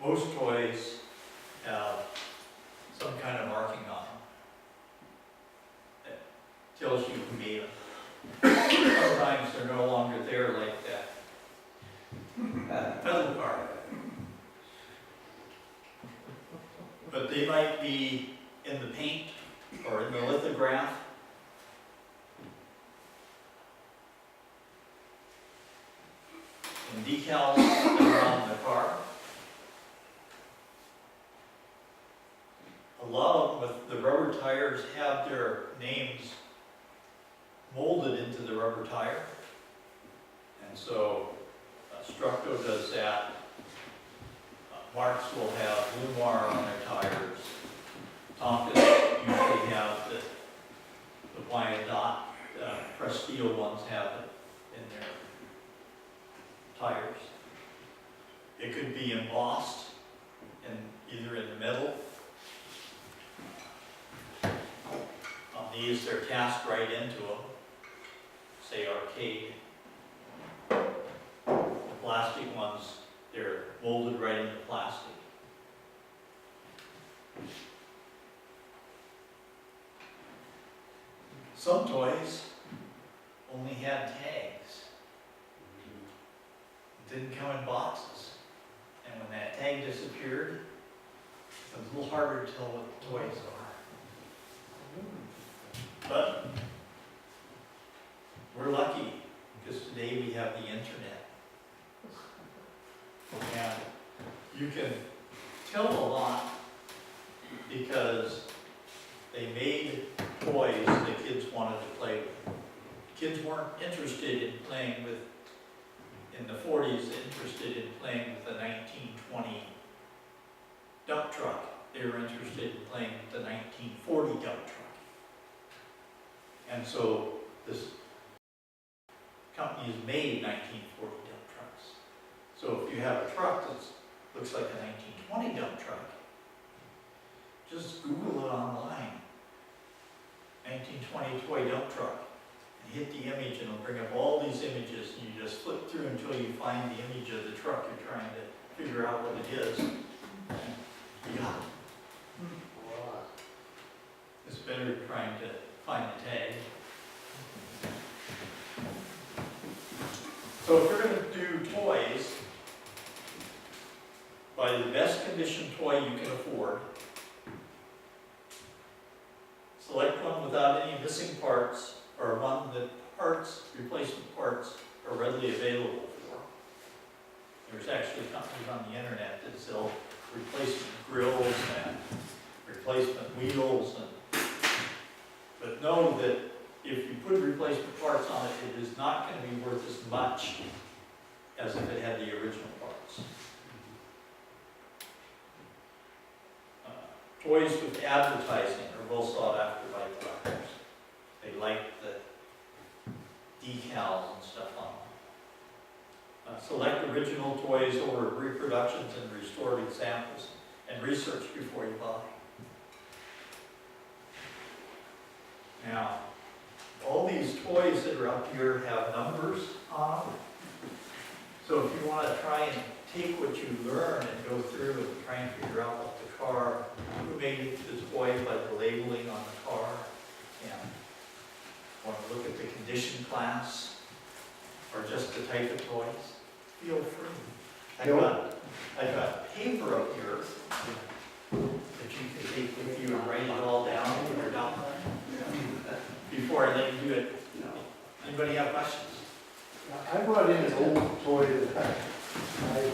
Most toys have some kind of marking on them that tells you who made them. Sometimes they're no longer there, like that pedal car. But they might be in the paint or in the lithograph. And decals that are on the car. A lot of them with the rubber tires have their names molded into the rubber tire. And so Structo does that. Marks will have Lumar on their tires. Tonkas usually have the Wyandotte, Presteel ones have it in their tires. It could be embossed either in the metal. On these, they're cast right into them, say arcade. The plastic ones, they're molded right into plastic. Some toys only had tags. It didn't come in boxes. And when that tag disappeared, it was a little harder to tell what the toys are. But we're lucky because today we have the internet. And you can tell a lot because they made toys that kids wanted to play with. Kids weren't interested in playing with, in the 40s, interested in playing with the 1920 dump truck. They were interested in playing with the 1940 dump truck. And so this company has made 1940 dump trucks. So if you have a truck that looks like a 1920 dump truck, just Google it online. 1920 toy dump truck, and hit the image and it'll bring up all these images, and you just flip through until you find the image of the truck you're trying to figure out what it is. You got it. It's better than trying to find the tag. So if you're going to do toys, buy the best conditioned toy you can afford. Select one without any missing parts, or one that replacement parts, are readily available for. There's actually companies on the internet that sell replacement grills and replacement wheels. But know that if you put replacement parts on it, it is not going to be worth as much as if it had the original parts. Toys with advertising are well sought after by collectors. They like the decals and stuff on them. Select original toys over reproductions and restored examples, and research before you buy. Now, all these toys that are up here have numbers on them. So if you want to try and take what you learn and go through and try and figure out what the car, who made the toy by the labeling on the car, and want to look at the condition class, or just the type of toys, feel free. I've got paper up here that you can take with you and write it all down when you're done. Before I let you do it, anybody have questions? I brought in an old toy that I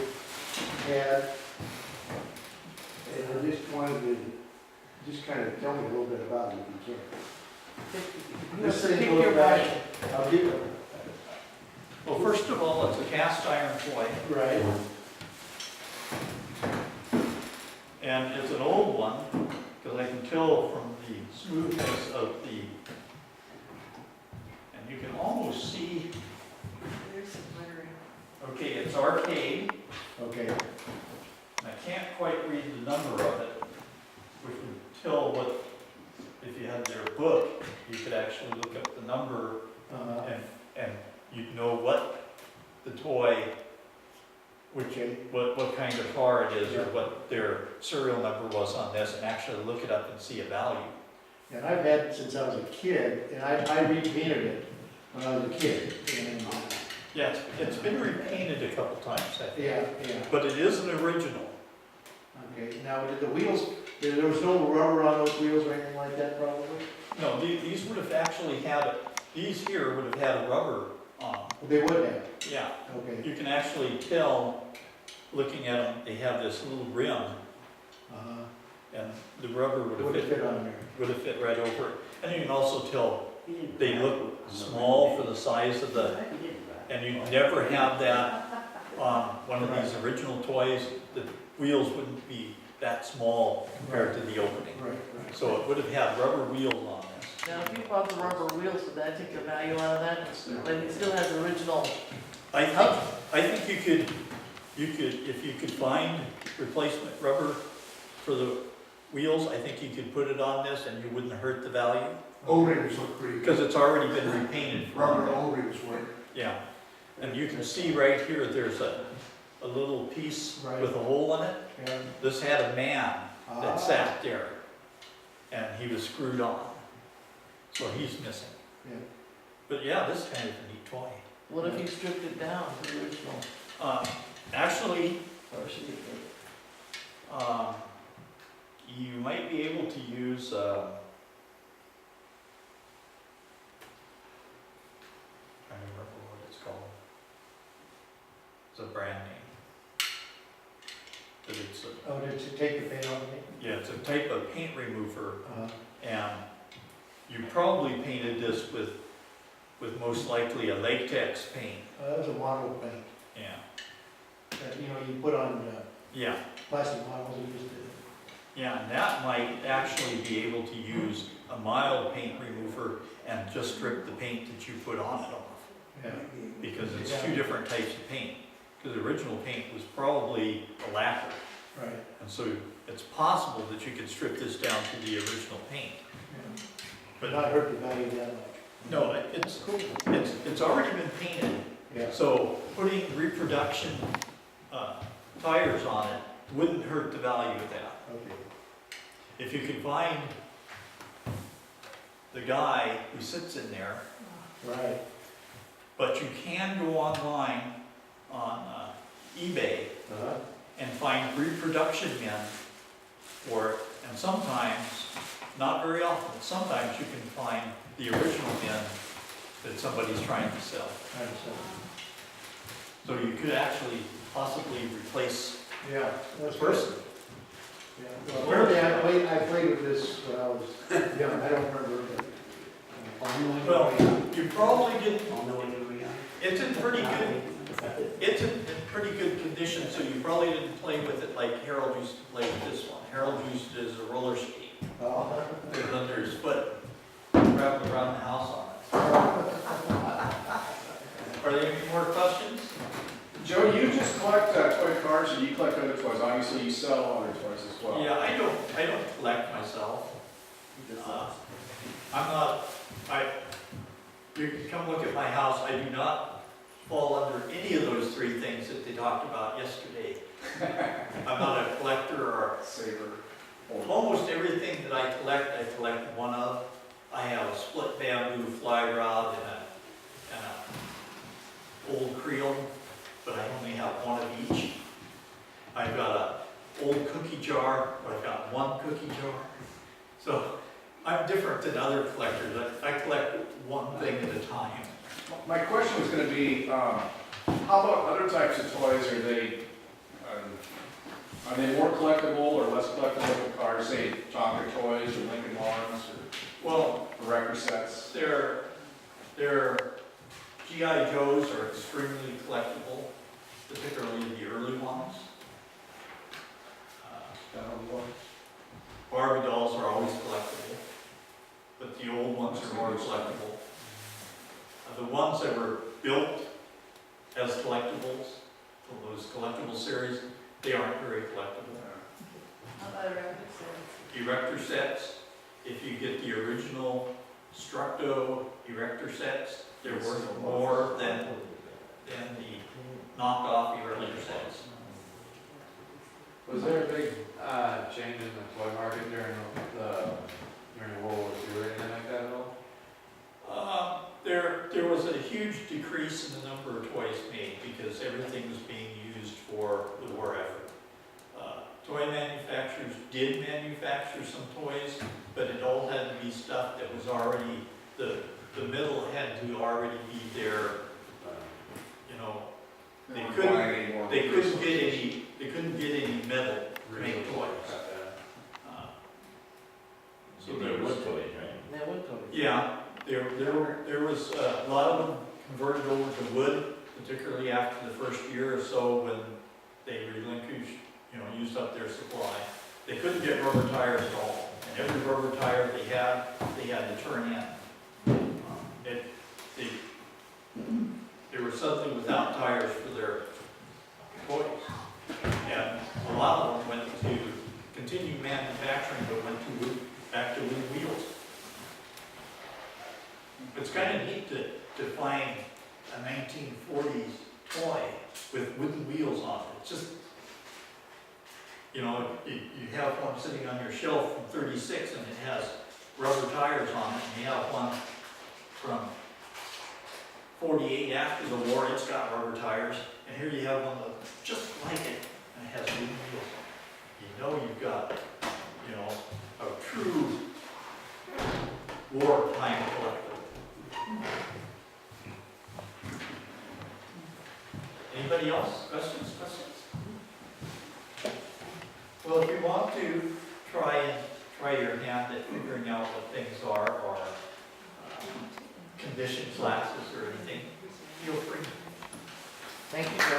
had, and I just wanted to, just kind of tell me a little bit about it if you can. This thing goes back, I'll give it. Well, first of all, it's a cast iron toy, Right. and it's an old one, because I can tell from the smoothness of the, and you can almost see, There's some lettering. okay, it's arcade. Okay. And I can't quite read the number of it, which would tell what, if you had their book, you could actually look up the number and you'd know what the toy, what kind of car it is, or what their serial number was on this, and actually look it up and see a value. And I've had it since I was a kid, and I repainted it when I was a kid. And, Yeah, it's been repainted a couple times, I think. yeah. But it is an original. Okay, now did the wheels, there was no rubber on those wheels or anything like that probably? No, these would have actually had, these here would have had a rubber on them. They would have, Yeah, okay. you can actually tell, looking at them, they have this little rim, and the rubber would Would have it fit, fit on there? would have fit right over it. And you can also tell they look small for the size of the, and you never have that on one of these original toys. The wheels wouldn't be that small compared to the opening. Right. So it would have had rubber wheels on this. Now, if you bought the rubber wheels, would that take the value out of that? But it still has original. I think you could, if you could find replacement rubber for the wheels, I think you could put it on this and you wouldn't hurt the value, O-rings look pretty good. because it's already been repainted. Rubber O-rings work. Yeah, and you can see right here, there's a little piece with a hole in it. Yeah. This had a man that sat there, and he was screwed on, so he's missing. Yeah. But yeah, this is kind of a neat toy. What if you stripped it down to the original? Actually, you might be able to use, trying to remember what it's called. It's a brand name. But it's a, Oh, did you take the paint off of it? yeah, it's a type of paint remover, and you probably painted this with most likely a latex paint. That was a model paint Yeah, that, you put on yeah, plastic models and used to. yeah, and that might actually be able to use a mild paint remover and just strip the paint that you put on it off. Yeah. Because it's two different types of paint. Because the original paint was probably a lacquer. Right. And so it's possible that you could strip this down to the original paint. Yeah. But Not hurt the value that much. no, it's already been painted. Yeah. So putting reproduction tires on it wouldn't hurt the value of that. Okay. If you could find the guy who sits in there, Right. but you can go online on eBay and find reproduction men for it, and sometimes, not very often, but sometimes you can find the original men that somebody's trying to sell. So you could actually possibly replace Yeah. the That's person. Yeah. Well, apparently I played with this when I was young. I don't remember, but. Well, you probably didn't, it's in pretty good condition, so you probably didn't play with it like Harold used to play with this one. Harold used it as a roller skate, with under his foot, traveling around the house on it. Are there any more questions? Joe, you just collect toy cars, or you collect other toys? Obviously, you sell other toys as well. Yeah, I don't collect myself. I'm not you can come look at my house, I do not fall under any of those three things that they talked about yesterday. I'm not a collector or, Saver. almost everything that I collect one of. I have a split bamboo fly rod and a old creel, but I only have one of each. I've got a old cookie jar, but I've got one cookie jar. So I'm different than other collectors. I collect one thing at a time. My question was gonna be, how about other types of toys? Are they more collectible or less collectible than cars, say Tonka toys or Lincoln Logs Well, or wrecker sets? their G.I. Joes are extremely collectible, particularly the early ones. Barbie dolls are always collectible, but the old ones are more collectible. The ones that were built as collectibles, from those collectible series, they aren't very collectible. How about a record set? Erector sets, if you get the original Structo erector sets, they're worth more than the knockoff erector sets. Was there a big, change in the toy market during World War II or anything like that at all? There was a huge decrease in the number of toys made because everything was being used for the war effort. Toy manufacturers did manufacture some toys, but it all had to be stuff that was already, the metal had to already be there, you know. They couldn't get any metal to make toys. So there was, wood toys, right? Yeah, wood toys. yeah, there was a lot of them converted over to wood, particularly after the first year or so when they relinquished, used up their supply. They couldn't get rubber tires at all, and every rubber tire they had to turn in. They were suddenly without tires for their toys, and a lot of them went to continue manufacturing, but went to back to wooden wheels. It's kind of neat to find a 1940s toy with wooden wheels on it. It's just, you have one sitting on your shelf from 36 and it has rubber tires on it, and you have one from 48 after the war, it's got rubber tires, and here you have one that's just like it, and it has wooden wheels on it. You've got, a true wartime collector. Anybody else? Questions? Well, if you want to try your hand at figuring out what things are, or condition classes or anything, feel free. Thank you, sir.